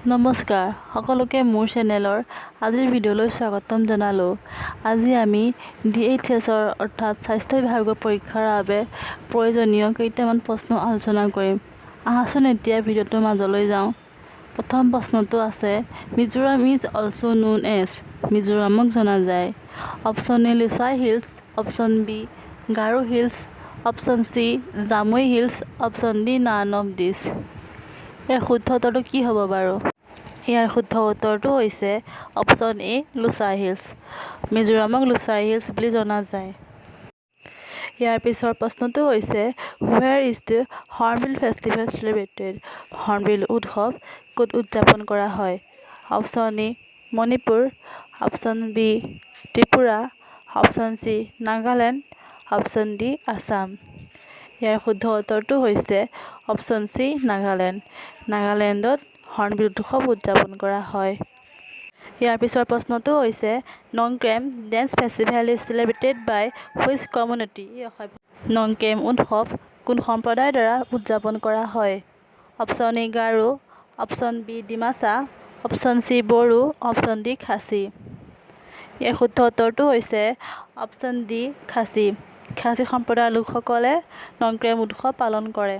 নমস্কাৰ সকলোকে মোৰ চেনেলৰ আজিৰ ভিডিঅ'লৈ স্বাগতম জনালোঁ। আজি আমি DHSৰ অৰ্থাৎ স্বাস্থ্য বিভাগৰ পৰীক্ষাৰ বাবে প্ৰয়োজনীয় কেইটামান প্ৰশ্ন আলোচনা কৰিম। আহাচোন এতিয়া ভিডিঅ'টোৰ মাজলৈ যাওঁ। প্ৰথম প্ৰশ্নটো আছে, Mizoram is also known as. মিজোৰামক জনা যায়। Option A Lushai hills, option B Garo hills, option C Jamui hills, option D none of these. ইয়াৰ শুদ্ধ উত্তৰটো কি হ'ব বাৰু? ইয়াৰ শুদ্ধ উত্তৰটো হৈছে অপশ্যন এ লোচাই হিলছ। মিজোৰামক লোচাই হিলছ বুলি জনা যায়। ইয়াৰ পিছৰ প্ৰশ্নটো হৈছে, where is the hornbill festival celebrated. Hornbill উৎসৱ ক'ত উদযাপন কৰা হয়? Option A Manipur, option B Tripura, option C Nagaland, option D Assam. ইয়াৰ শুদ্ধ উত্তৰটো হৈছে অপশ্যন চি নাগালেণ্ড। নাগালেণ্ডত হৰ্ণবিল উৎসৱ উদযাপন কৰা হয়। ইয়াৰ পিছৰ প্ৰশ্নটো হৈছে, Nongkrem dance festival is celebrated by which community. Nongkrem উৎসৱ কোন সম্প্ৰদায়ৰ দ্বাৰা উদযাপন কৰা হয়? Option A Garo, option B Dimasa, option C Bodo, option D Khasi. ইয়াৰ শুদ্ধ উত্তৰটো হৈছে অপশ্যন ডি খাচী। খাচী সম্প্ৰদায়ৰ লোকসকলে নংক্ৰেম উৎসৱ পালন কৰে।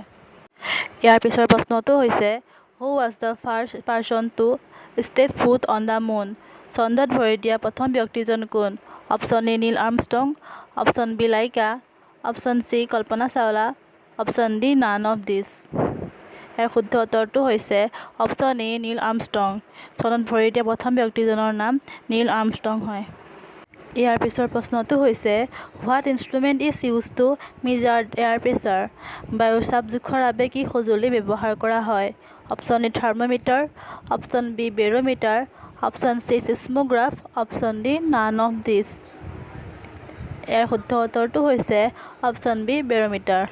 ইয়াৰ পিছৰ প্ৰশ্নটো হৈছে, who was the first person to step foot on the moon. চন্দ্ৰত ভৰি দিয়া প্ৰথম ব্যক্তিজন কোন? Option A Neil Armstrong, option B Laika, option C Kalpana Chawla, option D none of these. ইয়াৰ শুদ্ধ উত্তৰটো হৈছে অপশ্যন এ নীল আৰ্মষ্ট্ৰং। চন্দ্ৰত ভৰি দিয়া প্ৰথম ব্যক্তিজনৰ নাম নীল আৰ্মষ্ট্ৰং হয়। ইয়াৰ পিছৰ প্ৰশ্নটো হৈছে, what instrument is use to measure air pressure. বায়ুৰ চাপ জোখাৰ বাবে কি সঁজুলি ব্যৱহাৰ কৰা হয়? Option A thermometer, option B barometer, option C seismograph, option D none of these. ইয়াৰ শুদ্ধ উত্তৰটো হৈছে অপশ্যন বি বেৰোমিটাৰ।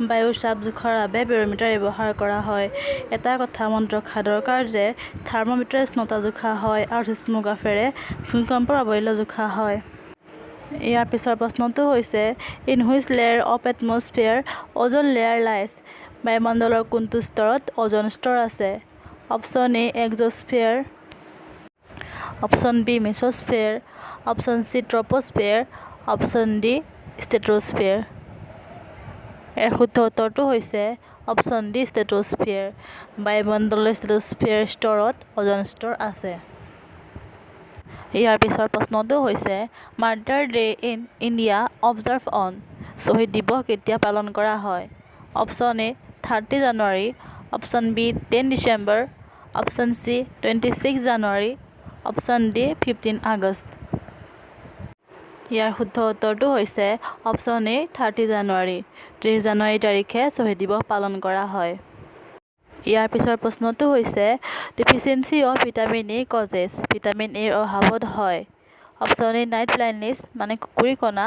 বায়ুৰ চাপ জোখাৰ বাবে বেৰোমিটাৰ ব্যৱহাৰ কৰা হয়। এটা কথা মনত ৰখা দৰকাৰ যে থাৰ্মোমিটাৰে উষ্ণতা জোখা হয় আৰু চিস্মোগ্ৰাফেৰে ভূমিকম্পৰ প্ৰাবল্য জোখা হয়। ইয়াৰ পিছৰ প্ৰশ্নটো হৈছে, in which layer of atmosphere ozone layer lies. বায়ুমণ্ডলৰ কোনটো স্তৰত অজন স্তৰ আছে? Option A exosphere, option B mesosphere, option C troposphere, option D stratosphere. ইয়াৰ শুদ্ধ উত্তৰটো হৈছে অপশ্যন ডি ষ্ট্ৰেটোস্ফিয়াৰ। বায়ুমণ্ডলৰ ষ্ট্ৰেটোস্ফিয়াৰ স্তৰত অজন স্তৰ আছে। ইয়াৰ পিছৰ প্ৰশ্নটো হৈছে, martyr day in India observe on. শ্বহীদ দিৱস কেতিয়া পালন কৰা হয়? অপশ্যন এ 30 জানুৱাৰী, অপশ্যন বি 10 ডিচেম্বৰ, অপশ্যন চি 26 জানুৱাৰী, অপশ্যন ডি 15 আগষ্ট। ইয়াৰ শুদ্ধ উত্তৰটো হৈছে অপশ্যন এ 30 জানুৱাৰী। 30 জানুৱাৰী তাৰিখে শ্বহীদ দিৱস পালন কৰা হয়। ইয়াৰ পিছৰ প্ৰশ্নটো হৈছে, deficiency of vitamin A causes. Vitamin এৰ অভাৱত হয়। অপশ্যন এ নাইট ব্লাইণ্ডনেছ মানে কুকুৰী কণা,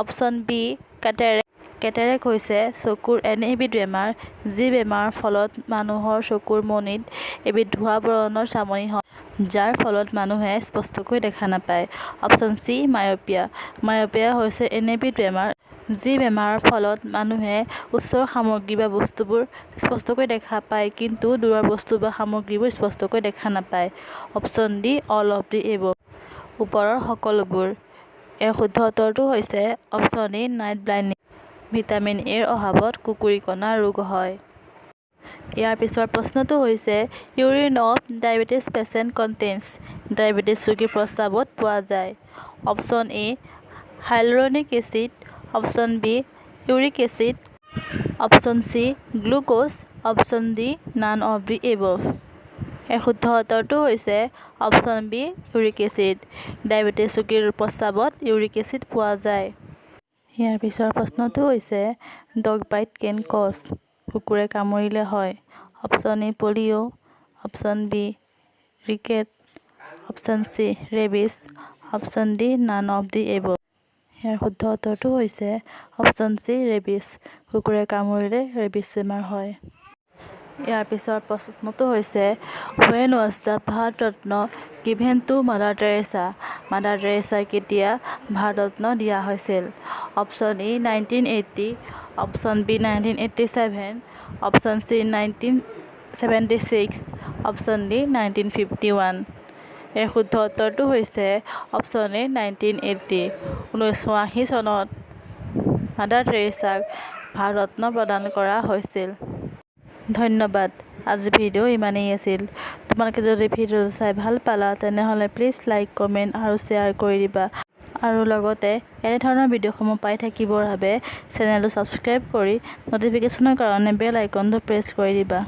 অপশ্যন বি কেটেৰেক্ট। কেটেৰেক্ট হৈছে চকুৰ এনে এবিধ বেমাৰ যি বেমাৰৰ ফলত মানুহৰ চকুৰ মণিত এবিধ ধোঁৱা বৰণৰ চামনি হয়, যাৰ ফলত মানুহে স্পষ্টকৈ দেখা নাপায়। Option C myopia. মায়'পিয়া হৈছে এনে এবিধ বেমাৰ যি বেমাৰৰ ফলত মানুহে ওচৰৰ সামগ্ৰী বা বস্তুবোৰ স্পষ্টকৈ দেখা পায় কিন্তু দূৰৰ বস্তু বা সামগ্ৰীবোৰ স্পষ্টকৈ দেখা নাপায়। Option D all of the above, ওপৰৰ সকলোবোৰ। ইয়াৰ শুদ্ধ উত্তৰটো হৈছে অপশ্যন এ নাইট ব্লাইণ্ডনেছ। ভিটামিন এৰ অভাৱত কুকুৰী কণা ৰোগ হয়। ইয়াৰ পিছৰ প্ৰশ্নটো হৈছে, urine of diabetes patient contains. Diabetes ৰোগীৰ প্ৰস্ৰাৱত পোৱা যায়। Option A hyaluronic acid, option B uric acid, option C glucose, option D none of the above. ইয়াৰ শুদ্ধ উত্তৰটো হৈছে option B uric acid. Diabetes ৰোগীৰ প্ৰস্ৰাৱত ইউৰিক এচিড পোৱা যায়। ইয়াৰ পিছৰ প্ৰশ্নটো হৈছে, ডগ বাইট কেন কজ। কুকুৰে কামুৰিলে হয়। Option A polio', option B rickets, option C rabies, option D none of the above. ইয়াৰ শুদ্ধ উত্তৰটো হৈছে অপশ্যন চি ৰেবিছ। কুকুৰে কামুৰিলে ৰেবিছ বেমাৰ হয়। ইয়াৰ পিছৰ প্ৰশ্নটো হৈছে, when was the Bharat Ratna given to Mother Teresa. Mother টেৰেছাক কেতিয়া ভাৰত ৰত্ন দিয়া হৈছিল? Option A 1980, option B 1987, option C 1976, option D 1951। ইয়াৰ শুদ্ধ উত্তৰটো হৈছে অপশ্যন এ 1980। 1980 চনত মাদাৰ টেৰেছাক ভাৰত ৰত্ন প্ৰদান কৰা হৈছিল। ধন্যবাদ। আজিৰ ভিডিঅ' ইমানেই আছিল। তোমালোকে যদি ভিডিঅ'টো চাই ভাল পালা তেনেহ'লে প্লিজ লাইক, কমেণ্ট আৰু শ্বেয়াৰ কৰি দিবা। আৰু লগতে এনেধৰণৰ ভিডিঅ'সমূহ পাই থাকিবৰ বাবে চেনেলটো ছাবস্ক্ৰাইব কৰি ন'টিফিকেশ্যনৰ কাৰণে বেল আইকনটো প্ৰেছ কৰি দিবা।